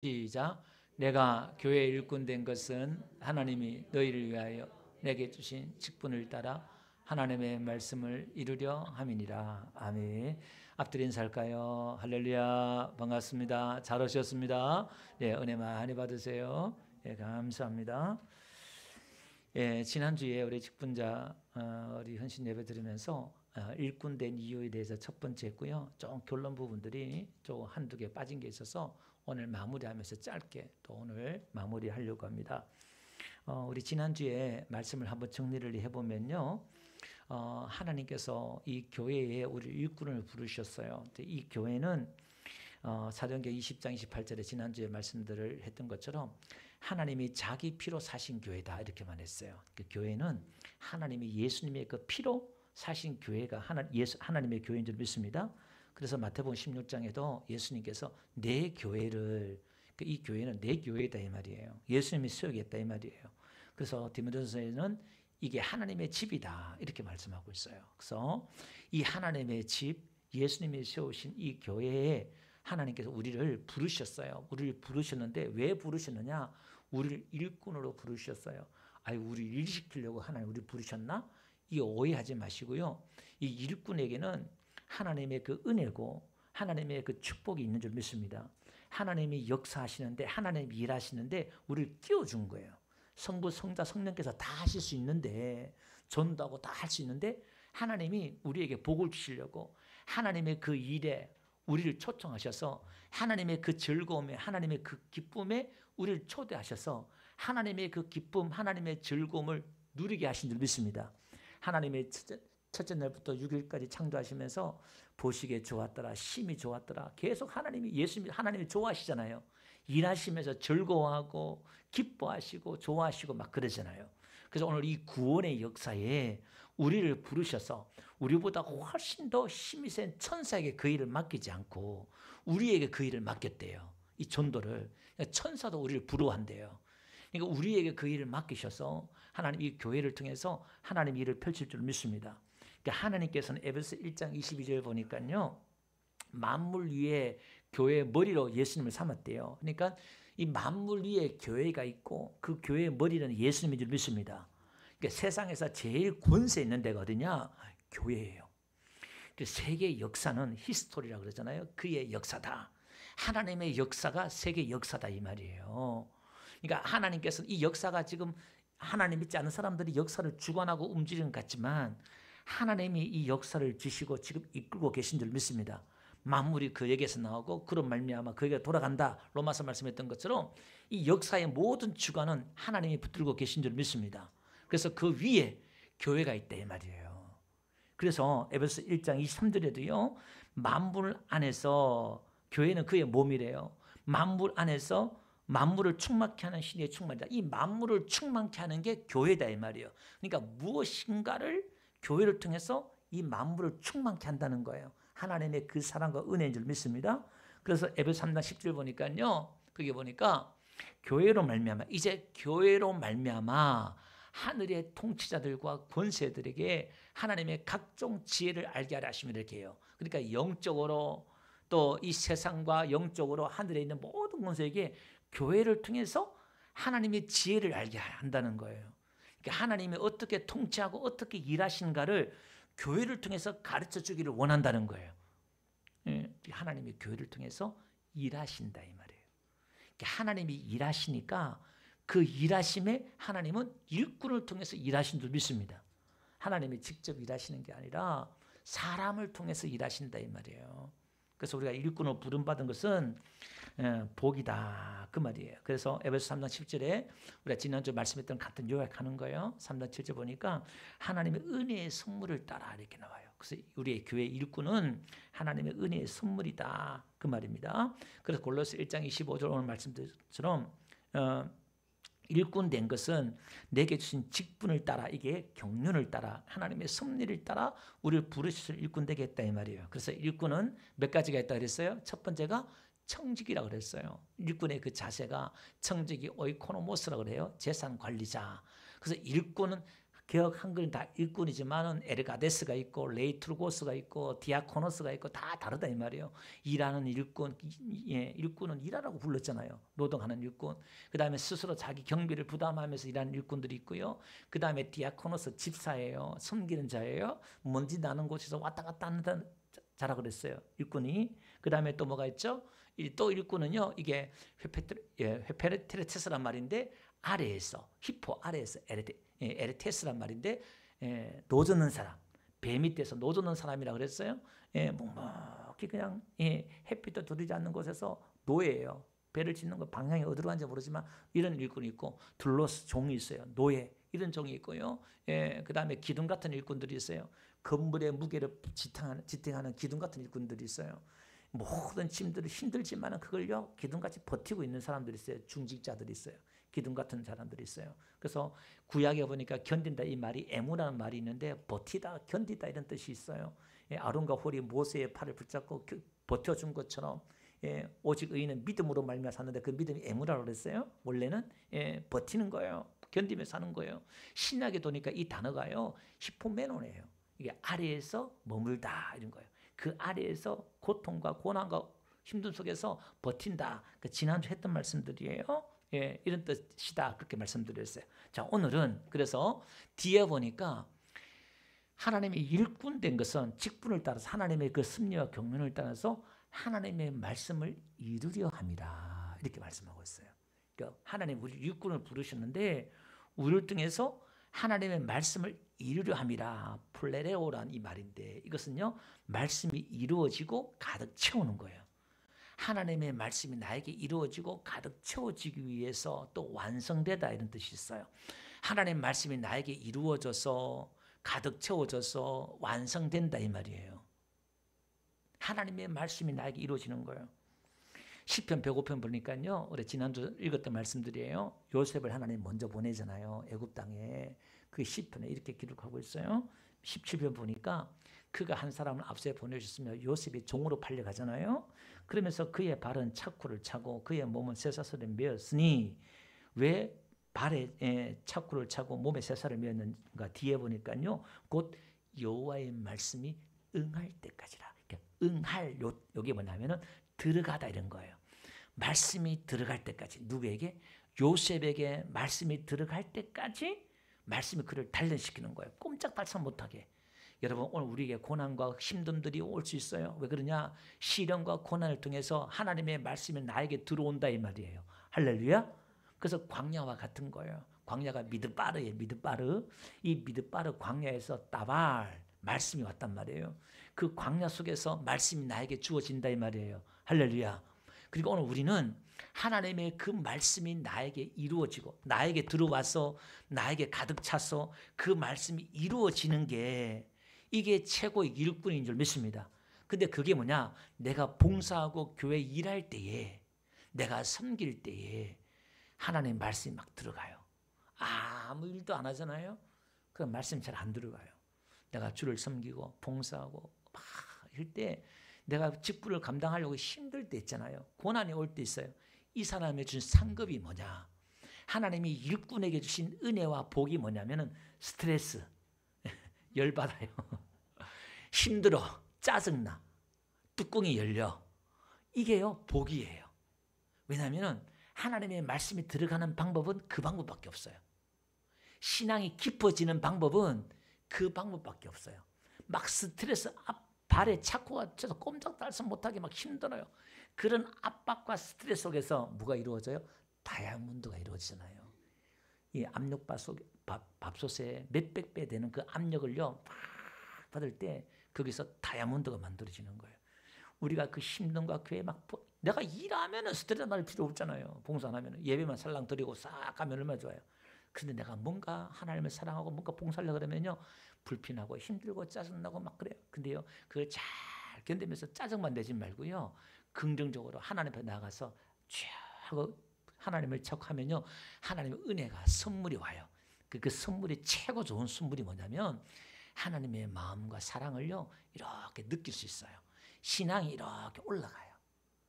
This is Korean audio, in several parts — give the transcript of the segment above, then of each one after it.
시작. 내가 교회 일꾼 된 것은 하나님이 너희를 위하여 내게 주신 직분을 따라 하나님의 말씀을 이루려 함이니라. 아멘. 앞들 인사할까요? 할렐루야. 반갑습니다. 잘 오셨습니다. 네, 은혜 많이 받으세요. 네, 감사합니다. 예, 지난주에 우리 직분자 우리 헌신 예배 드리면서 일꾼 된 이유에 대해서 첫 번째 했고요. 좀 결론 부분들이 좀 한두 개 빠진 게 있어서 오늘 마무리하면서 짧게 또 오늘 마무리하려고 합니다. 우리 지난주에 말씀을 한번 정리를 해보면요. 하나님께서 이 교회에 우리 일꾼을 부르셨어요. 이 교회는 사도행전 20장 28절에 지난주에 말씀들을 했던 것처럼 하나님이 자기 피로 사신 교회다 이렇게만 했어요. 그 교회는 하나님이 예수님의 그 피로 사신 교회가 하나님의 교회인 줄 믿습니다. 그래서 마태복음 16장에도 예수님께서 내 교회를, 이 교회는 내 교회다 이 말이에요. 예수님이 세우겠다 이 말이에요. 그래서 디모데전서에는 이게 하나님의 집이다 이렇게 말씀하고 있어요. 그래서 이 하나님의 집, 예수님이 세우신 이 교회에 하나님께서 우리를 부르셨어요. 우리를 부르셨는데 왜 부르셨느냐? 우리를 일꾼으로 부르셨어요. 우리 일 시키려고 하나님 우리 부르셨나? 이 오해하지 마시고요. 이 일꾼에게는 하나님의 그 은혜고 하나님의 그 축복이 있는 줄 믿습니다. 하나님이 역사하시는데 하나님이 일하시는데 우리를 띄워준 거예요. 성부, 성자, 성령께서 다 하실 수 있는데 전도하고 다 할 수 있는데 하나님이 우리에게 복을 주시려고 하나님의 그 일에 우리를 초청하셔서 하나님의 그 즐거움에 하나님의 그 기쁨에 우리를 초대하셔서 하나님의 그 기쁨 하나님의 즐거움을 누리게 하신 줄 믿습니다. 하나님의 첫째 날부터 6일까지 창조하시면서 보시기에 좋았더라 심히 좋았더라 계속 하나님이 예수님이 하나님이 좋아하시잖아요. 일하시면서 즐거워하고 기뻐하시고 좋아하시고 막 그러잖아요. 그래서 오늘 이 구원의 역사에 우리를 부르셔서 우리보다 훨씬 더 힘이 센 천사에게 그 일을 맡기지 않고 우리에게 그 일을 맡겼대요. 이 전도를. 천사도 우리를 부러워한대요. 그러니까 우리에게 그 일을 맡기셔서 하나님 이 교회를 통해서 하나님 일을 펼칠 줄 믿습니다. 그러니까 하나님께서는 에베소 1장 22절 보니까요. 만물 위에 교회의 머리로 예수님을 삼았대요. 그러니까 이 만물 위에 교회가 있고 그 교회의 머리는 예수님인 줄 믿습니다. 그러니까 세상에서 제일 권세 있는 데가 어디냐? 교회예요. 세계 역사는 히스토리라고 그러잖아요. 그의 역사다. 하나님의 역사가 세계 역사다 이 말이에요. 그러니까 하나님께서는 이 역사가 지금 하나님 믿지 않는 사람들이 역사를 주관하고 움직이는 것 같지만 하나님이 이 역사를 지시고 지금 이끌고 계신 줄 믿습니다. 만물이 그에게서 나오고 그런 말미암아 그에게 돌아간다. 로마서 말씀했던 것처럼 이 역사의 모든 주관은 하나님이 붙들고 계신 줄 믿습니다. 그래서 그 위에 교회가 있다 이 말이에요. 그래서 에베소 1장 23절에도요. 만물 안에서 교회는 그의 몸이래요. 만물 안에서 만물을 충만케 하는 신의 충만이다. 이 만물을 충만케 하는 게 교회다 이 말이에요. 그러니까 무엇인가를 교회를 통해서 이 만물을 충만케 한다는 거예요. 하나님의 그 사랑과 은혜인 줄 믿습니다. 그래서 에베소 3장 10절 보니까요. 그게 보니까 교회로 말미암아 이제 교회로 말미암아 하늘의 통치자들과 권세들에게 하나님의 각종 지혜를 알게 하려 하시면 이렇게 해요. 그러니까 영적으로 또 이 세상과 영적으로 하늘에 있는 모든 권세에게 교회를 통해서 하나님의 지혜를 알게 한다는 거예요. 그러니까 하나님이 어떻게 통치하고 어떻게 일하신가를 교회를 통해서 가르쳐 주기를 원한다는 거예요. 하나님이 교회를 통해서 일하신다 이 말이에요. 그러니까 하나님이 일하시니까 그 일하심에 하나님은 일꾼을 통해서 일하신 줄 믿습니다. 하나님이 직접 일하시는 게 아니라 사람을 통해서 일하신다 이 말이에요. 그래서 우리가 일꾼을 부름받은 것은 복이다 그 말이에요. 그래서 에베소 3장 10절에 우리가 지난주 말씀했던 같은 요약하는 거예요. 3장 7절 보니까 하나님의 은혜의 선물을 따라 이렇게 나와요. 그래서 우리의 교회 일꾼은 하나님의 은혜의 선물이다 그 말입니다. 그래서 골로새 1장 25절 오늘 말씀처럼 일꾼 된 것은 내게 주신 직분을 따라 이게 경륜을 따라 하나님의 섭리를 따라 우리를 부르셔서 일꾼 되게 했다 이 말이에요. 그래서 일꾼은 몇 가지가 있다 그랬어요. 첫 번째가 청직이라고 그랬어요. 일꾼의 그 자세가 청직이 오이코노모스라고 그래요. 재산 관리자. 그래서 일꾼은 개혁 한글은 다 일꾼이지만은 에르가데스가 있고 레이투르고스가 있고 디아코노스가 있고 다 다르다 이 말이에요. 일하는 일꾼, 일꾼은 일하라고 불렀잖아요. 노동하는 일꾼. 그 다음에 스스로 자기 경비를 부담하면서 일하는 일꾼들이 있고요. 그 다음에 디아코노스 집사예요. 섬기는 자예요. 먼지 나는 곳에서 왔다 갔다 하는 자라 그랬어요. 일꾼이. 그 다음에 또 뭐가 있죠? 또 일꾼은요. 이게 회페르테스란 말인데 아래에서 히포 아래에서 에르테스란 말인데 노젓는 사람, 배 밑에서 노젓는 사람이라 그랬어요. 묵묵히 그냥 햇빛도 들이지 않는 곳에서 노예예요. 배를 짓는 거 방향이 어디로 가는지 모르지만 이런 일꾼이 있고 둘로스 종이 있어요. 노예 이런 종이 있고요. 그 다음에 기둥 같은 일꾼들이 있어요. 건물의 무게를 지탱하는 기둥 같은 일꾼들이 있어요. 모든 짐들이 힘들지만 그걸요 기둥같이 버티고 있는 사람들이 있어요. 중직자들이 있어요. 기둥 같은 사람들이 있어요. 그래서 구약에 보니까 견딘다 이 말이 에무라는 말이 있는데 버티다, 견디다 이런 뜻이 있어요. 아론과 홀이 모세의 팔을 붙잡고 버텨준 것처럼 오직 의인은 믿음으로 말미암아 사는데 그 믿음이 에무라고 그랬어요. 원래는 버티는 거예요. 견디며 사는 거예요. 신약에 보니까 이 단어가요 히포메논이에요. 이게 아래에서 머물다 이런 거예요. 그 아래에서 고통과 고난과 힘든 속에서 버틴다. 그 지난주 했던 말씀들이에요. 이런 뜻이다. 그렇게 말씀드렸어요. 자, 오늘은 그래서 뒤에 보니까 하나님의 일꾼 된 것은 직분을 따라서 하나님의 그 섭리와 경륜을 따라서 하나님의 말씀을 이루려 함이라. 이렇게 말씀하고 있어요. 그러니까 하나님 우리 일꾼을 부르셨는데 우리를 통해서 하나님의 말씀을 이루려 함이라. 플레레오란 이 말인데 이것은요 말씀이 이루어지고 가득 채우는 거예요. 하나님의 말씀이 나에게 이루어지고 가득 채워지기 위해서 또 완성되다 이런 뜻이 있어요. 하나님의 말씀이 나에게 이루어져서 가득 채워져서 완성된다 이 말이에요. 하나님의 말씀이 나에게 이루어지는 거예요. 시편 105편 보니까요. 우리 지난주 읽었던 말씀들이에요. 요셉을 하나님 먼저 보내잖아요. 애굽 땅에. 그 시편에 이렇게 기록하고 있어요. 17편 보니까 그가 한 사람을 앞서 보내주셨으며 요셉이 종으로 팔려가잖아요. 그러면서 그의 발은 차쿠를 차고 그의 몸은 쇠사슬에 매었으니 왜 발에 차쿠를 차고 몸에 쇠사슬을 매었는가 뒤에 보니까요. 곧 여호와의 말씀이 응할 때까지라. 그러니까 응할 요게 뭐냐면은 들어가다 이런 거예요. 말씀이 들어갈 때까지 누구에게? 요셉에게 말씀이 들어갈 때까지 말씀이 그를 단련시키는 거예요. 꼼짝달싹 못하게. 여러분 오늘 우리에게 고난과 힘듦들이 올 수 있어요. 왜 그러냐? 시련과 고난을 통해서 하나님의 말씀이 나에게 들어온다 이 말이에요. 할렐루야. 그래서 광야와 같은 거예요. 광야가 미드바르예요. 미드바르. 이 미드바르 광야에서 따발 말씀이 왔단 말이에요. 그 광야 속에서 말씀이 나에게 주어진다 이 말이에요. 할렐루야. 그리고 오늘 우리는 하나님의 그 말씀이 나에게 이루어지고 나에게 들어와서 나에게 가득 차서 그 말씀이 이루어지는 게 이게 최고의 일꾼인 줄 믿습니다. 근데 그게 뭐냐? 내가 봉사하고 교회 일할 때에 내가 섬길 때에 하나님의 말씀이 막 들어가요. 아무 일도 안 하잖아요. 그 말씀이 잘 안 들어가요. 내가 주를 섬기고 봉사하고 막 할 때 내가 직분을 감당하려고 힘들 때 있잖아요. 고난이 올 때 있어요. 이 사람이 준 상급이 뭐냐? 하나님이 일꾼에게 주신 은혜와 복이 뭐냐면은 스트레스, 열받아요. 힘들어, 짜증나, 뚜껑이 열려. 이게요 복이에요. 왜냐하면 하나님의 말씀이 들어가는 방법은 그 방법밖에 없어요. 신앙이 깊어지는 방법은 그 방법밖에 없어요. 막 스트레스 발에 차코가 쳐서 꼼짝달싹 못하게 막 힘들어요. 그런 압박과 스트레스 속에서 뭐가 이루어져요? 다이아몬드가 이루어지잖아요. 이 압력밥솥에 몇백 배 되는 그 압력을요 막 받을 때 거기서 다이아몬드가 만들어지는 거예요. 우리가 그 힘듦과 교회 막 내가 일하면은 스트레스 받을 필요 없잖아요. 봉사 안 하면 예배만 살랑 드리고 싹 가면 얼마나 좋아요. 그런데 내가 뭔가 하나님을 사랑하고 뭔가 봉사하려고 그러면요 불편하고 힘들고 짜증나고 막 그래요. 근데요 그걸 잘 견디면서 짜증만 내지 말고요 긍정적으로 하나님 앞에 나가서 쫙 하고 하나님을 척하면요 하나님의 은혜가 선물이 와요. 그 선물이 최고 좋은 선물이 뭐냐면 하나님의 마음과 사랑을요 이렇게 느낄 수 있어요. 신앙이 이렇게 올라가요.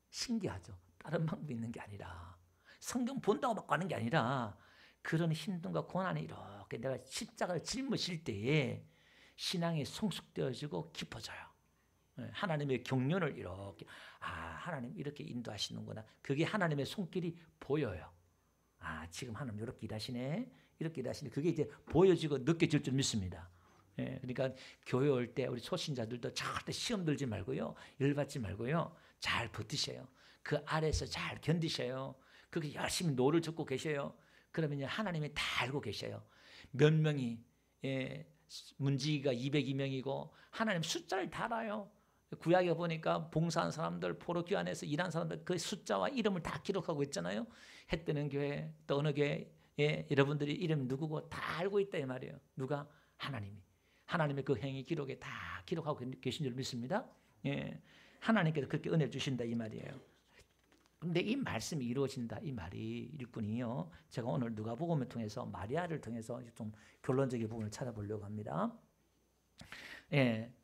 신기하죠. 다른 방법이 있는 게 아니라 성경 본다고 막 가는 게 아니라 그런 힘듦과 고난이 이렇게 내가 십자가를 짊어질 때에 신앙이 성숙되어지고 깊어져요. 하나님의 경륜을 이렇게 하나님 이렇게 인도하시는구나. 그게 하나님의 손길이 보여요. 지금 하나님 이렇게 일하시네. 이렇게 일하시네. 그게 이제 보여지고 느껴질 줄 믿습니다. 그러니까 교회 올 때 우리 초신자들도 절대 시험 들지 말고요. 열받지 말고요. 잘 버티셔요. 그 아래에서 잘 견디셔요. 그렇게 열심히 노를 젓고 계셔요. 그러면 하나님이 다 알고 계셔요. 몇 명이 문지기가 202명이고 하나님 숫자를 다 알아요. 구약에 보니까 봉사한 사람들, 포로교 안에서 일한 사람들 그 숫자와 이름을 다 기록하고 있잖아요. 해 뜨는 교회, 또 어느 교회 여러분들이 이름 누구고 다 알고 있다 이 말이에요. 누가? 하나님이. 하나님의 그 행위 기록에 다 기록하고 계신 줄 믿습니다. 하나님께서 그렇게 은혜를 주신다 이 말이에요. 근데 이 말씀이 이루어진다 이 말이 일꾼이요. 제가 오늘 누가복음을 통해서 마리아를 통해서 좀 결론적인 부분을 찾아보려고 합니다.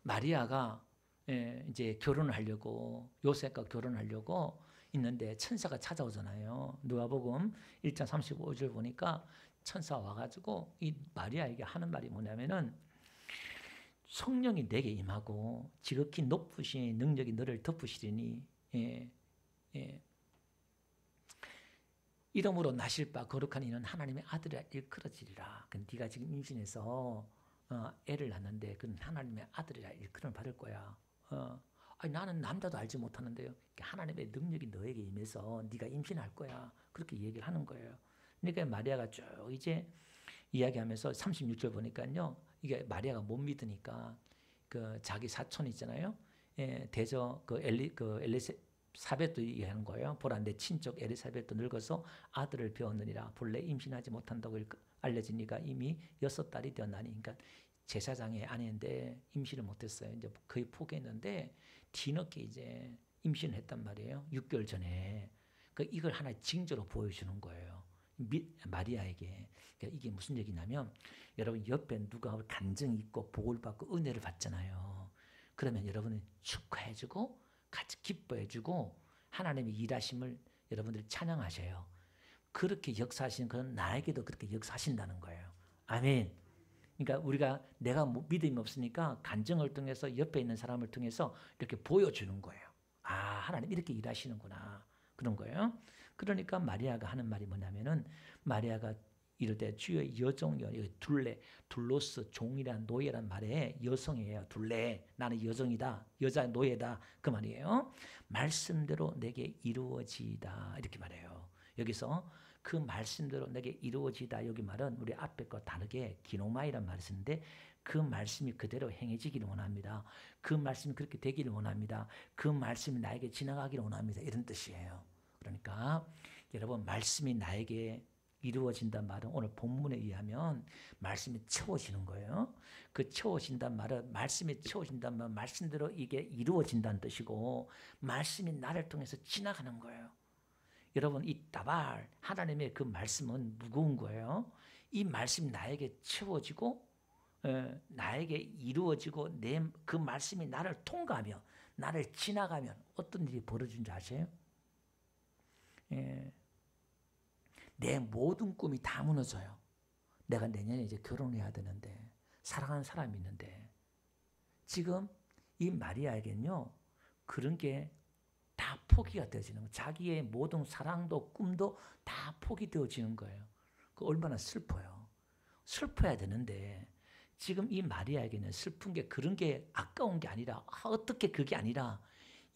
마리아가 이제 결혼을 하려고 요셉과 결혼하려고 있는데 천사가 찾아오잖아요. 누가복음 1장 35절 보니까 천사가 와가지고 이 마리아에게 하는 말이 뭐냐면은 성령이 내게 임하고 지극히 높으신 능력이 너를 덮으시리니 이름으로 나실 바 거룩한 이는 하나님의 아들이라 일컬어지리라. 네가 지금 임신해서 애를 낳는데 그는 하나님의 아들이라 일컬음을 받을 거야. 나는 남자도 알지 못하는데요. 하나님의 능력이 너에게 임해서 네가 임신할 거야. 그렇게 얘기를 하는 거예요. 그러니까 마리아가 쭉 이제 이야기하면서 36절 보니까요. 이게 마리아가 못 믿으니까 그 자기 사촌 있잖아요. 대저 엘리사벳도 얘기하는 거예요. 보라 내 친족 엘리사벳도 늙어서 아들을 배웠느니라. 본래 임신하지 못한다고 알려지니까 이미 6달이 되었나니. 그러니까 제사장의 아내인데 임신을 못했어요. 이제 거의 포기했는데 뒤늦게 이제 임신을 했단 말이에요. 6개월 전에. 이걸 하나의 징조로 보여주는 거예요. 마리아에게. 그러니까 이게 무슨 얘기냐면 여러분 옆에 누가 간증이 있고 복을 받고 은혜를 받잖아요. 그러면 여러분은 축하해주고 같이 기뻐해주고 하나님의 일하심을 여러분들이 찬양하셔요. 그렇게 역사하시는 건 나에게도 그렇게 역사하신다는 거예요. 아멘. 그러니까 우리가 내가 믿음이 없으니까 간증을 통해서 옆에 있는 사람을 통해서 이렇게 보여주는 거예요. 하나님 이렇게 일하시는구나. 그런 거예요. 그러니까 마리아가 하는 말이 뭐냐면은 마리아가 이르되 주의 여종이여. 둘레, 둘로스, 종이란 노예란 말에 여성이에요. 둘레, 나는 여종이다. 여자 노예다. 그 말이에요. 말씀대로 내게 이루어지이다. 이렇게 말해요. 여기서 그 말씀대로 내게 이루어지다. 여기 말은 우리 앞에 거 다르게 기노마이란 말을 쓰는데 그 말씀이 그대로 행해지기를 원합니다. 그 말씀이 그렇게 되기를 원합니다. 그 말씀이 나에게 지나가기를 원합니다. 이런 뜻이에요. 그러니까 여러분 말씀이 나에게 이루어진단 말은 오늘 본문에 의하면 말씀이 채워지는 거예요. 그 채워진단 말은 말씀이 채워진단 말은 말씀대로 이게 이루어진다는 뜻이고 말씀이 나를 통해서 지나가는 거예요. 여러분 이 다발 하나님의 그 말씀은 무거운 거예요. 이 말씀이 나에게 채워지고 나에게 이루어지고 그 말씀이 나를 통과하며 나를 지나가면 어떤 일이 벌어진 줄 아세요? 내 모든 꿈이 다 무너져요. 내가 내년에 이제 결혼해야 되는데 사랑하는 사람이 있는데 지금 이 마리아에겐요 그런 게 다 포기가 되어지는 거예요. 자기의 모든 사랑도 꿈도 다 포기되어지는 거예요. 그 얼마나 슬퍼요. 슬퍼야 되는데 지금 이 마리아에게는 슬픈 게 그런 게 아까운 게 아니라 어떻게 그게 아니라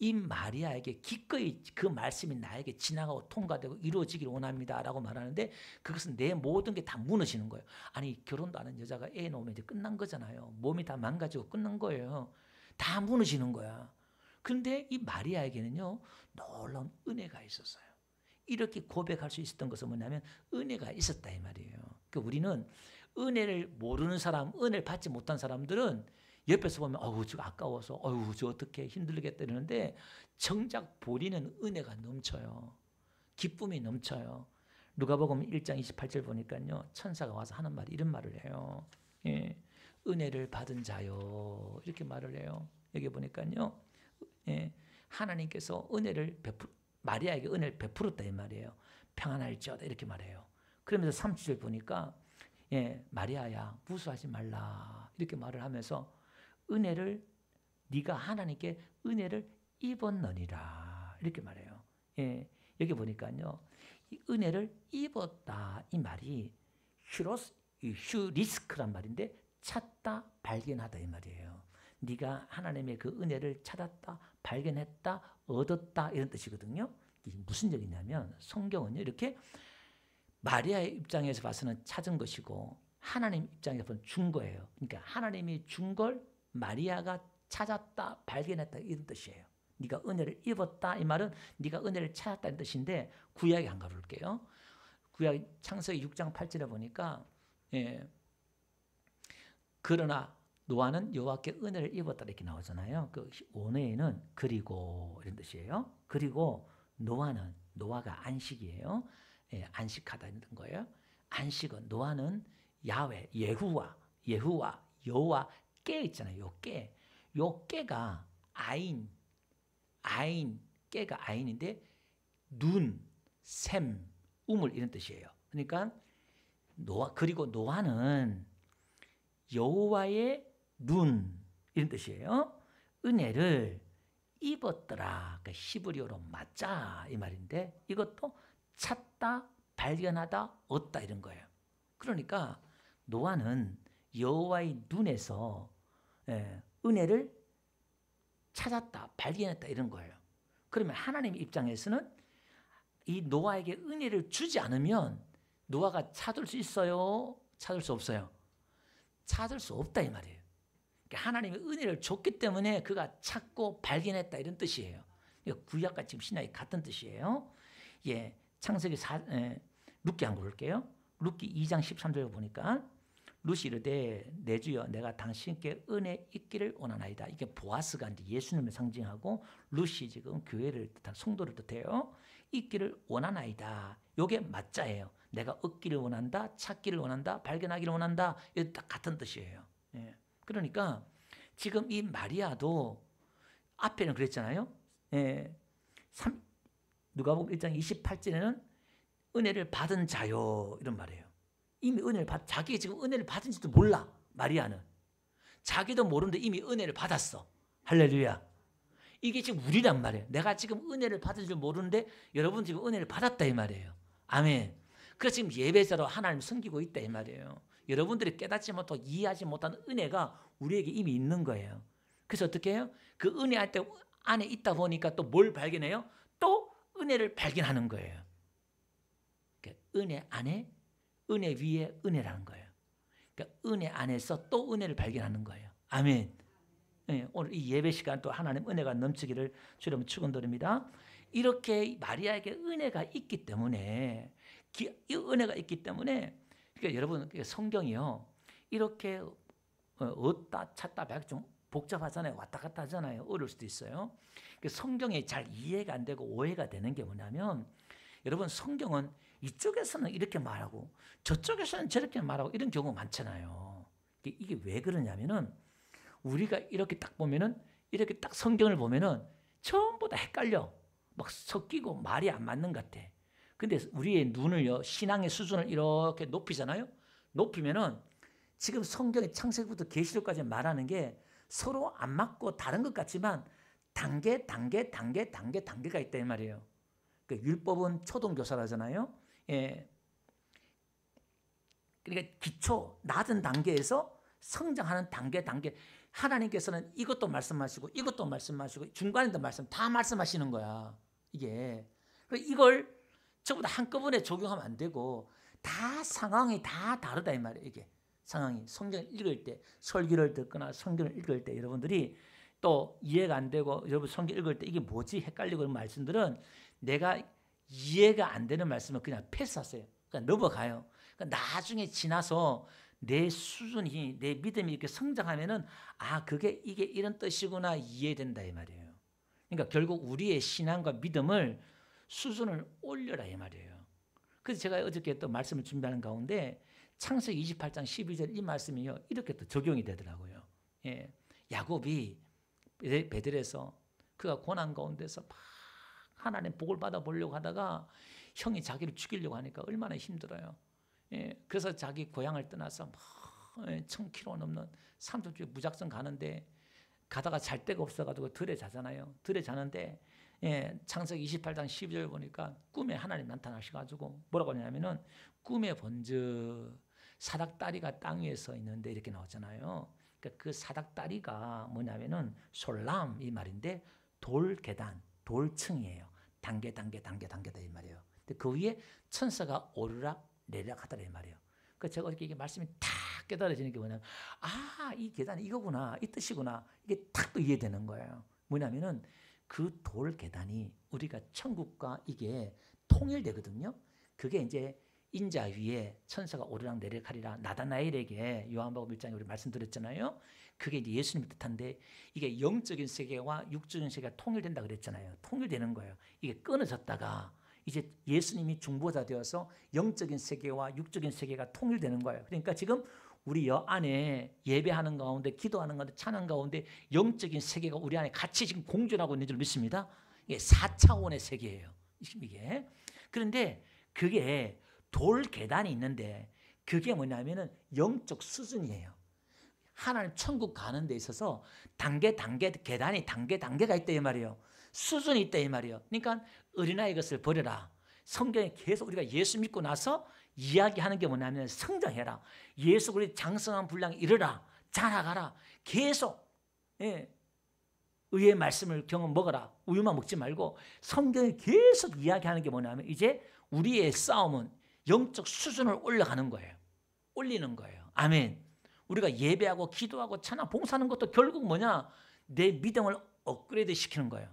이 마리아에게 기꺼이 그 말씀이 나에게 지나가고 통과되고 이루어지기를 원합니다 라고 말하는데 그것은 내 모든 게 다 무너지는 거예요. 아니 결혼도 안 한 여자가 애 놓으면 이제 끝난 거잖아요. 몸이 다 망가지고 끝난 거예요. 다 무너지는 거야. 그런데 이 마리아에게는요 놀라운 은혜가 있었어요. 이렇게 고백할 수 있었던 것은 뭐냐면 은혜가 있었다 이 말이에요. 그러니까 우리는 은혜를 모르는 사람, 은혜를 받지 못한 사람들은 옆에서 보면 어우 저 아까워서 어우 저 어떻게 힘들겠다 이러는데 정작 본인은 은혜가 넘쳐요. 기쁨이 넘쳐요. 누가복음 1장 28절 보니까요 천사가 와서 하는 말이 이런 말을 해요. 은혜를 받은 자요 이렇게 말을 해요. 여기 보니까요 하나님께서 은혜를 마리아에게 은혜를 베풀었다 이 말이에요. 평안할지어다 이렇게 말해요. 그러면서 30절 보니까 마리아야 무수하지 말라 이렇게 말을 하면서 은혜를 네가 하나님께 은혜를 입었느니라 이렇게 말해요. 여기 보니까요. 이 은혜를 입었다 이 말이 휴리스크란 말인데 찾다 발견하다 이 말이에요. 네가 하나님의 그 은혜를 찾았다 발견했다 얻었다 이런 뜻이거든요. 이게 무슨 얘기냐면 성경은요 이렇게 마리아의 입장에서 봐서는 찾은 것이고 하나님 입장에서 보면 준 거예요. 그러니까 하나님이 준 걸 마리아가 찾았다 발견했다 이런 뜻이에요. 네가 은혜를 입었다 이 말은 네가 은혜를 찾았다는 뜻인데 구약에 안 가볼게요. 구약 창세기 6장 8절에 보니까 그러나 노아는 여호와께 은혜를 입었다 이렇게 나오잖아요. 그 원어에는 그리고 이런 뜻이에요. 그리고 노아가 안식이에요. 안식하다 이런 거예요. 안식은 노아는 야훼, 예후와, 여호와, 깨 있잖아요. 요 깨가 깨가 아인인데 눈, 샘, 우물 이런 뜻이에요. 그러니까 그리고 노아는 여호와의 눈 이런 뜻이에요. 은혜를 입었더라. 그러니까 히브리어로 맞자 이 말인데 이것도 찾다, 발견하다, 얻다 이런 거예요. 그러니까 노아는 여호와의 눈에서 은혜를 찾았다, 발견했다 이런 거예요. 그러면 하나님 입장에서는 이 노아에게 은혜를 주지 않으면 노아가 찾을 수 있어요? 찾을 수 없어요? 찾을 수 없다 이 말이에요. 그러니까 하나님이 은혜를 줬기 때문에 그가 찾고 발견했다 이런 뜻이에요. 구약과 지금 신약이 같은 뜻이에요. 창세기 룻기 한번 볼게요. 룻기 2장 13절 보니까 룻이 이르되 내 주여 내가 당신께 은혜 있기를 원하나이다. 이게 보아스가 이제 예수님을 상징하고 룻이 지금 교회를 뜻한 성도를 뜻해요. 있기를 원하나이다. 이게 맞자예요. 내가 얻기를 원한다, 찾기를 원한다, 발견하기를 원한다. 이게 딱 같은 뜻이에요. 그러니까 지금 이 마리아도 앞에는 그랬잖아요. 누가복음 1장 28절에는 은혜를 받은 자요 이런 말이에요. 이미 은혜를 자기 지금 은혜를 받은지도 몰라. 마리아는 자기도 모르는데 이미 은혜를 받았어. 할렐루야. 이게 지금 우리란 말이에요. 내가 지금 은혜를 받을 줄 모르는데 여러분 지금 은혜를 받았다 이 말이에요. 아멘. 그래서 지금 예배자로 하나님을 섬기고 있다 이 말이에요. 여러분들이 깨닫지 못하고 이해하지 못하는 은혜가 우리에게 이미 있는 거예요. 그래서 어떻게 해요? 그 은혜 안에 있다 보니까 또 뭘 발견해요? 또 은혜를 발견하는 거예요. 그러니까 은혜 안에 은혜 위에 은혜라는 거예요. 그러니까 은혜 안에서 또 은혜를 발견하는 거예요. 아멘. 오늘 이 예배 시간 또 하나님 은혜가 넘치기를 주님 축원드립니다. 이렇게 마리아에게 은혜가 있기 때문에 이 은혜가 있기 때문에 그러니까 여러분 성경이요 이렇게 얻다 찾다 발견 좀 복잡하잖아요. 왔다 갔다 하잖아요. 어려울 수도 있어요. 성경이 잘 이해가 안 되고 오해가 되는 게 뭐냐면 여러분 성경은 이쪽에서는 이렇게 말하고 저쪽에서는 저렇게 말하고 이런 경우가 많잖아요. 이게 왜 그러냐면은 우리가 이렇게 딱 보면은 이렇게 딱 성경을 보면은 전부 다 헷갈려. 막 섞이고 말이 안 맞는 것 같아. 근데 우리의 눈을요 신앙의 수준을 이렇게 높이잖아요. 높이면은 지금 성경의 창세기부터 계시록까지 말하는 게 서로 안 맞고 다른 것 같지만 단계가 있다 이 말이에요. 율법은 초등교사라잖아요. 그러니까 기초 낮은 단계에서 성장하는 단계 하나님께서는 이것도 말씀하시고 이것도 말씀하시고 중간에도 다 말씀하시는 거야. 이걸 전부 다 한꺼번에 적용하면 안 되고 다 상황이 다 다르다 이 말이에요. 이게 상황이 성경을 읽을 때 설교를 듣거나 성경을 읽을 때 여러분들이 또 이해가 안 되고 여러분 성경 읽을 때 이게 뭐지 헷갈리고 이런 말씀들은 내가 이해가 안 되는 말씀은 그냥 패스하세요. 그냥 넘어가요. 그러니까 나중에 지나서 내 수준이 내 믿음이 이렇게 성장하면은 이게 이런 뜻이구나 이해된다 이 말이에요. 그러니까 결국 우리의 신앙과 믿음을 수준을 올려라 이 말이에요. 그래서 제가 어저께 또 말씀을 준비하는 가운데 창세기 28장 12절 이 말씀이요 이렇게 또 적용이 되더라고요. 야곱이 베들에서 그가 고난 가운데서 막 하나님 복을 받아보려고 하다가 형이 자기를 죽이려고 하니까 얼마나 힘들어요. 그래서 자기 고향을 떠나서 1000km 넘는 산途中 무작정 가는데 가다가 잘 데가 없어가지고 들에 자잖아요. 들에 자는데 창세기 28장 12절 보니까 꿈에 하나님 나타나셔가지고 뭐라고 하냐면은 꿈에 본즉 사닥다리가 땅 위에 서 있는데 이렇게 나오잖아요. 그러니까 그 사닥다리가 뭐냐면은 솔람 이 말인데 돌 계단, 돌층이에요. 단계다 이 말이에요. 근데 그 위에 천사가 오르락 내리락 하더라 이 말이에요. 그 제가 어저께 이게 말씀이 탁 깨달아지는 게 뭐냐면 이 계단이 이거구나, 이 뜻이구나, 이게 탁 또 이해되는 거예요. 뭐냐면은 그 돌 계단이 우리가 천국과 이게 통일되거든요. 그게 이제 인자 위에 천사가 오르락 내리락 하리라 나다나엘에게 요한복음 1장에 우리 말씀드렸잖아요. 그게 이제 예수님 뜻한데 이게 영적인 세계와 육적인 세계가 통일된다 그랬잖아요. 통일되는 거예요. 이게 끊어졌다가 이제 예수님이 중보자 되어서 영적인 세계와 육적인 세계가 통일되는 거예요. 그러니까 지금 우리 여 안에 예배하는 가운데, 기도하는 가운데, 찬양 가운데 영적인 세계가 우리 안에 같이 지금 공존하고 있는 줄 믿습니다. 이게 4차원의 세계예요. 이게. 그런데 그게 돌 계단이 있는데 그게 뭐냐면은 영적 수준이에요. 하나님 천국 가는 데 있어서 계단이 단계가 있다 이 말이에요. 수준이 있다 이 말이에요. 그러니까 어린아이 것을 버려라. 성경에 계속 우리가 예수 믿고 나서 이야기하는 게 뭐냐면 성장해라. 예수 그리스도의 장성한 분량에 이르라. 자라가라. 계속 의의 말씀을 경험 먹어라. 우유만 먹지 말고 성경에 계속 이야기하는 게 뭐냐면 이제 우리의 싸움은 영적 수준을 올라가는 거예요. 올리는 거예요. 아멘. 우리가 예배하고 기도하고 찬양 봉사하는 것도 결국 뭐냐? 내 믿음을 업그레이드 시키는 거예요.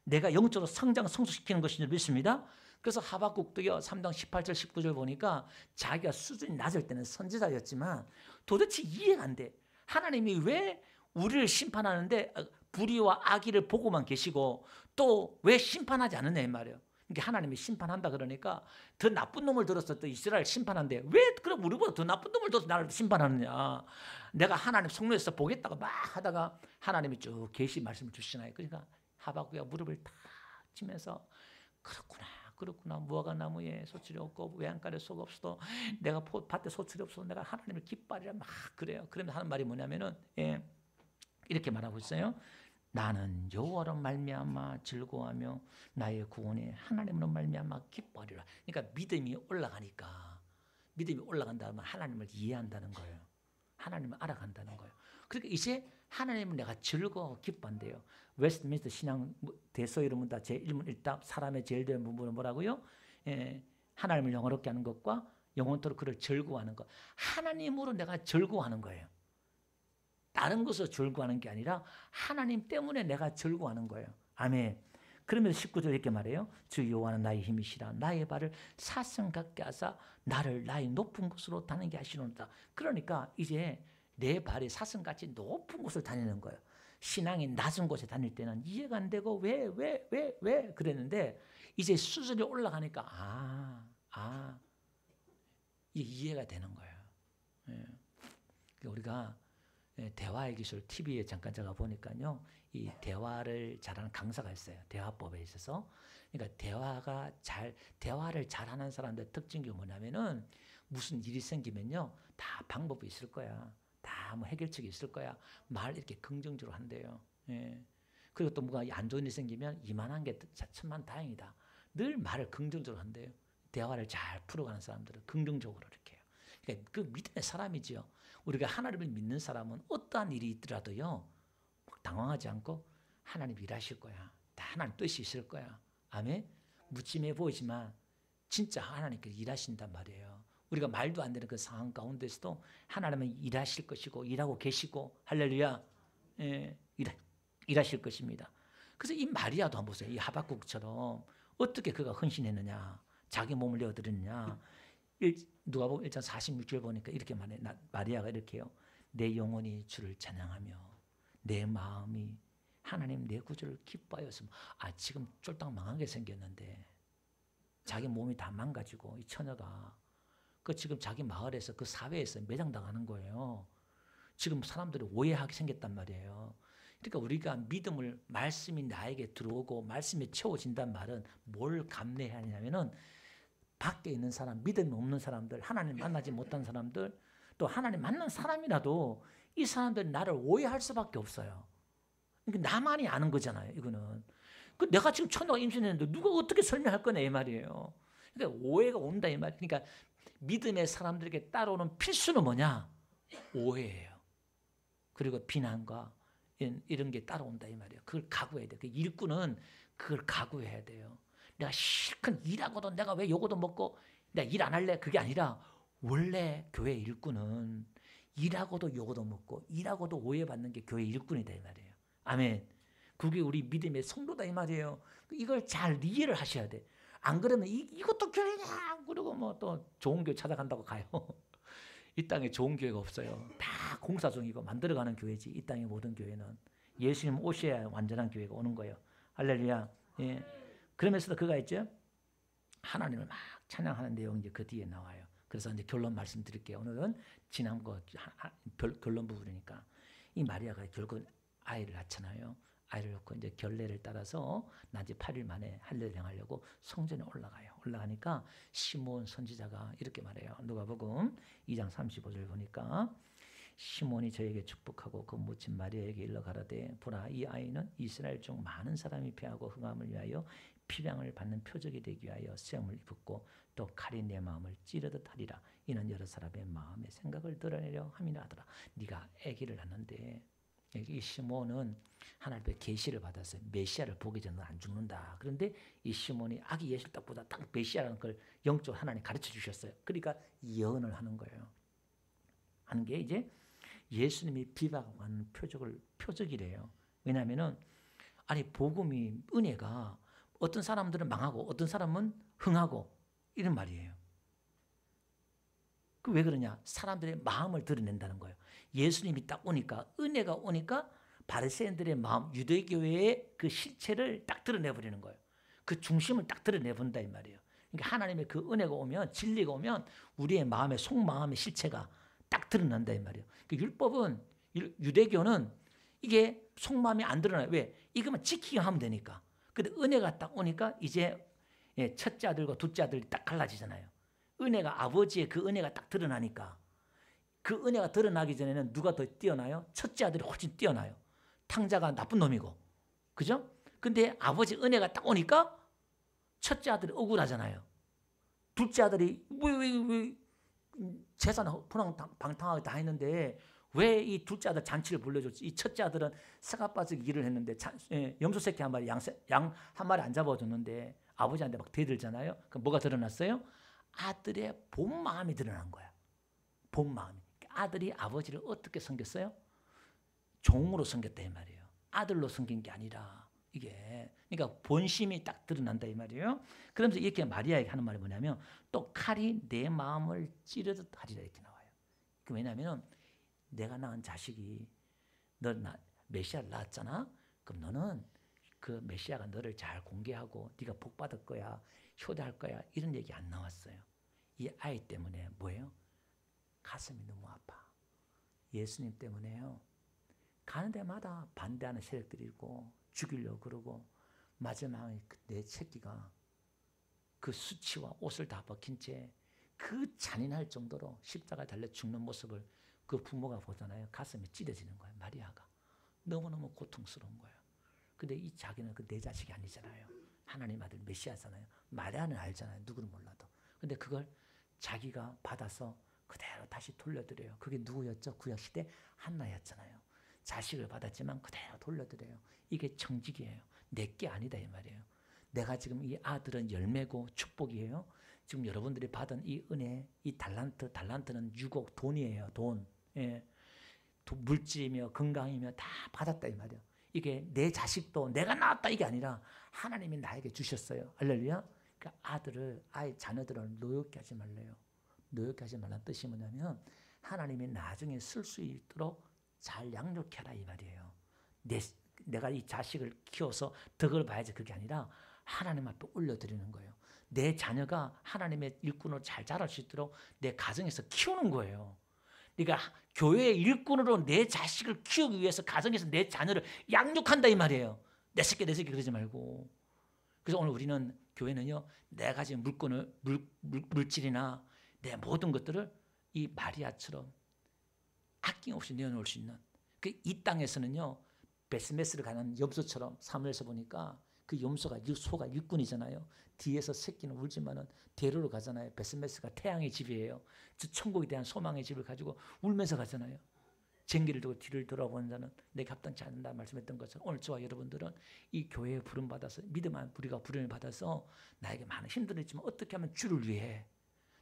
내가 영적으로 성숙시키는 것인 줄 믿습니다. 그래서 하박국도요 3장 18절 19절 보니까 자기가 수준이 낮을 때는 선지자였지만 도대체 이해가 안 돼. 하나님이 왜 우리를 심판하는데 불의와 악의를 보고만 계시고 또 왜 심판하지 않느냐 이 말이에요. 그러니까 하나님이 심판한다 그러니까 더 나쁜 놈을 들어서 또 이스라엘 심판한대. 왜 그럼 우리보다 더 나쁜 놈을 들어서 나를 심판하느냐. 내가 하나님 성령에서 보겠다고 막 하다가 하나님이 쭉 계시 말씀을 주시나요. 그러니까 하박국이 무릎을 탁 치면서 그렇구나. 무화과 나무에 소출이 없고 외양간에 속 없어도 내가 밭에 소출이 없어도 내가 하나님을 기뻐하리라 막 그래요. 그러면 하는 말이 뭐냐면은 이렇게 말하고 있어요. 나는 여호와로 말미암아 즐거워하며 나의 구원에 하나님으로 말미암아 기뻐하리라. 그러니까 믿음이 올라간다면 하나님을 이해한다는 거예요. 하나님을 알아간다는 거예요. 그러니까 이제 하나님은 내가 즐거워 기뻐한대요. 웨스트민스터 신앙 대서 이름은 다 제1문 1답 사람의 제일 된 부분은 뭐라고요? 하나님을 영화롭게 하는 것과 영원토록 그를 즐거워하는 것. 하나님으로 내가 즐거워하는 거예요. 다른 것으로 즐거워하는 게 아니라 하나님 때문에 내가 즐거워하는 거예요. 아멘. 그러면서 19절 이렇게 말해요. 주 여호와는 나의 힘이시라. 나의 발을 사슴 같게 하사 나를 나의 높은 곳으로 다니게 하시노다. 그러니까 이제 내 발이 사슴같이 높은 곳을 다니는 거예요. 신앙이 낮은 곳에 다닐 때는 이해가 안 되고 왜 그랬는데 이제 수준이 올라가니까 이해가 되는 거예요. 우리가 대화의 기술 TV에 잠깐 제가 보니까요. 이 대화를 잘하는 강사가 있어요. 대화법에 있어서. 그러니까 대화를 잘하는 사람들의 특징이 뭐냐면은 무슨 일이 생기면요. 다 방법이 있을 거야. 다 뭐 해결책이 있을 거야. 말 이렇게 긍정적으로 한대요. 그리고 또 뭐가 안 좋은 일이 생기면 이만한 게 천만 다행이다. 늘 말을 긍정적으로 한대요. 대화를 잘 풀어가는 사람들은 긍정적으로 이렇게 해요. 그러니까 그 믿음의 사람이지요. 우리가 하나님을 믿는 사람은 어떠한 일이 있더라도요. 당황하지 않고 하나님 일하실 거야. 다 하나님 뜻이 있을 거야. 아멘. 무침해 보이지만 진짜 하나님께서 일하신단 말이에요. 우리가 말도 안 되는 그 상황 가운데서도 하나님은 일하실 것이고 일하고 계시고 할렐루야. 일하실 것입니다. 그래서 이 마리아도 한번 보세요. 이 하박국처럼 어떻게 그가 헌신했느냐. 자기 몸을 내어드렸느냐. 누가복음 1장 46절 보니까 이렇게 말해. 마리아가 이렇게 해요. 내 영혼이 주를 찬양하며 내 마음이 하나님 내 구주를 기뻐하였으면 지금 쫄딱 망하게 생겼는데 자기 몸이 다 망가지고 이 처녀가 그 지금 자기 마을에서 그 사회에서 매장당하는 거예요. 지금 사람들이 오해하게 생겼단 말이에요. 그러니까 우리가 믿음을 말씀이 나에게 들어오고 말씀이 채워진단 말은 뭘 감내해야 하냐면은 밖에 있는 사람, 믿음이 없는 사람들, 하나님 만나지 못한 사람들, 또 하나님 만난 사람이라도 이 사람들이 나를 오해할 수밖에 없어요. 그러니까 나만이 아는 거잖아요. 이거는. 내가 지금 천도가 임신했는데 누가 어떻게 설명할 거냐 이 말이에요. 그러니까 오해가 온다 이 말. 그러니까 믿음의 사람들에게 따라오는 필수는 뭐냐? 오해예요. 그리고 비난과 이런 게 따라온다 이 말이에요. 그걸 각오해야 돼요. 그 일꾼은 그걸 각오해야 돼요. 내가 실컷 일하고도 내가 왜 요거도 먹고 내가 일 안 할래? 그게 아니라 원래 교회 일꾼은 일하고도 요거도 먹고 일하고도 오해받는 게 교회 일꾼이다 이 말이에요. 아멘. 그게 우리 믿음의 성도다 이 말이에요. 이걸 잘 이해를 하셔야 돼. 안 그러면 이것도 교회냐? 그리고 뭐 또 좋은 교회 찾아간다고 가요. 이 땅에 좋은 교회가 없어요. 다 공사 중이고 만들어가는 교회지. 이 땅의 모든 교회는 예수님 오셔야 완전한 교회가 오는 거예요. 할렐루야. 예. 그러면서도 그가 있죠. 하나님을 막 찬양하는 내용이 이제 그 뒤에 나와요. 그래서 이제 결론 말씀드릴게요. 오늘은 지난 거 결론 부분이니까 이 마리아가 결국 아이를 낳잖아요. 아이를 낳고 이제 결례를 따라서 낮에 8일 만에 할례를 행하려고 성전에 올라가요. 올라가니까 시몬 선지자가 이렇게 말해요. 누가복음 2장 35절 보니까 시몬이 저에게 축복하고 그 모친 마리아에게 일러 가라되 보라 이 아이는 이스라엘 중 많은 사람이 패하고 흥함을 위하여 피량을 받는 표적이 되기 위하여 수염을 입었고 또 칼이 내 마음을 찌르듯 하리라. 이는 여러 사람의 마음의 생각을 드러내려 함이라 하더라. 네가 아기를 낳는데 이 시몬은 하나님의 계시를 받았어요. 메시아를 보기 전에 안 죽는다. 그런데 이 시몬이 아기 예수를 딱 보다 딱 메시아라는 걸 영적으로 하나님 가르쳐 주셨어요. 그러니까 예언을 하는 거예요. 하는 게 이제 예수님이 비방하는 표적이래요. 왜냐하면은 아니 복음이 은혜가 어떤 사람들은 망하고 어떤 사람은 흥하고 이런 말이에요. 그 왜 그러냐? 사람들의 마음을 드러낸다는 거예요. 예수님이 딱 오니까 은혜가 오니까 바리새인들의 마음, 유대교회의 그 실체를 딱 드러내버리는 거예요. 그 중심을 딱 드러내본다 이 말이에요. 그러니까 하나님의 그 은혜가 오면 진리가 오면 우리의 마음의 속마음의 실체가 딱 드러난다 이 말이에요. 그 율법은 유대교는 이게 속마음이 안 드러나요. 왜? 이것만 지키기만 하면 되니까. 근데 은혜가 딱 오니까 이제 첫째 아들과 둘째 아들이 딱 갈라지잖아요. 은혜가 아버지의 그 은혜가 딱 드러나니까 그 은혜가 드러나기 전에는 누가 더 뛰어나요? 첫째 아들이 훨씬 뛰어나요. 탕자가 나쁜 놈이고. 그죠? 근데 아버지 은혜가 딱 오니까 첫째 아들이 억울하잖아요. 둘째 아들이 왜 재산 방탕하게 다 했는데 왜 이 둘째 아들 잔치를 불러줬지? 이 첫째 아들은 새가 빠지게 일을 했는데 염소 새끼 한 마리, 양 한 마리 안 잡아줬는데 아버지한테 막 대들잖아요. 그럼 뭐가 드러났어요? 아들의 본 마음이 드러난 거야. 본 마음이. 아들이 아버지를 어떻게 섬겼어요? 종으로 섬겼다 이 말이에요. 아들로 섬긴 게 아니라 이게. 그러니까 본심이 딱 드러난다 이 말이에요. 그러면서 이렇게 마리아에게 하는 말이 뭐냐면 또 칼이 내 마음을 찌르듯 하리라 이렇게 나와요. 왜냐하면 내가 낳은 자식이 너 메시아를 낳았잖아. 그럼 너는 그 메시아가 너를 잘 공개하고 네가 복 받을 거야. 효대할 거야. 이런 얘기 안 나왔어요. 이 아이 때문에 뭐예요? 가슴이 너무 아파. 예수님 때문에요. 가는 데마다 반대하는 세력들이 있고 죽이려고 그러고 마지막에 내 새끼가 그 수치와 옷을 다 벗긴 채 그 잔인할 정도로 십자가에 달려 죽는 모습을 그 부모가 보잖아요. 가슴이 찢어지는 거예요. 마리아가. 너무너무 고통스러운 거예요. 근데 이 자기는 그 내 자식이 아니잖아요. 하나님 아들 메시아잖아요. 마리아는 알잖아요. 누구는 몰라도. 근데 그걸 자기가 받아서 그대로 다시 돌려드려요. 그게 누구였죠? 구약시대 한나였잖아요. 자식을 받았지만 그대로 돌려드려요. 이게 정직이에요. 내게 아니다 이 말이에요. 내가 지금 이 아들은 열매고 축복이에요. 지금 여러분들이 받은 이 은혜, 이 달란트는 6억 돈이에요. 돈. 예. 물질이며 건강이며 다 받았다 이 말이에요. 이게 내 자식도 내가 낳았다 이게 아니라 하나님이 나에게 주셨어요. 할렐루야. 그러니까 자녀들을 노엽게 하지 말래요. 노엽게 하지 말라는 뜻이 뭐냐면 하나님이 나중에 쓸 수 있도록 잘 양육해라 이 말이에요. 내가 이 자식을 키워서 덕을 봐야지 그게 아니라 하나님 앞에 올려드리는 거예요. 내 자녀가 하나님의 일꾼으로 잘 자랄 수 있도록 내 가정에서 키우는 거예요. 그러니까 교회의 일꾼으로 내 자식을 키우기 위해서 가정에서 내 자녀를 양육한다 이 말이에요. 내 새끼 그러지 말고. 그래서 오늘 우리는 교회는요, 내가 가진 물질이나 내 모든 것들을 이 마리아처럼 아낌없이 내어놓을 수 있는, 이 땅에서는요, 베스메스를 가는 염소처럼 사무엘서 보니까 그 염소가 소가 일꾼이잖아요. 뒤에서 새끼는 울지만은 대로로 가잖아요. 베스메스가 태양의 집이에요. 저 천국에 대한 소망의 집을 가지고 울면서 가잖아요. 쟁기를 두고 뒤를 돌아보는 자는 내게 합당치 않는다 말씀했던 것처럼 오늘 저와 여러분들은 이 교회에 부름받아서 믿음한 우리가 부름을 받아서 나에게 많은 힘들어 있지만 어떻게 하면 주를 위해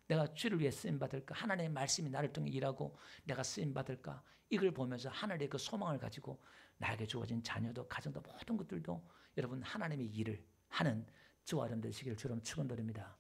내가 주를 위해 쓰임받을까, 하나님의 말씀이 나를 통해 일하고 내가 쓰임받을까, 이걸 보면서 하늘의 그 소망을 가지고 나에게 주어진 자녀도 가정도 모든 것들도 여러분 하나님의 일을 하는 저와 여러분 되시기를 주로 축원드립니다.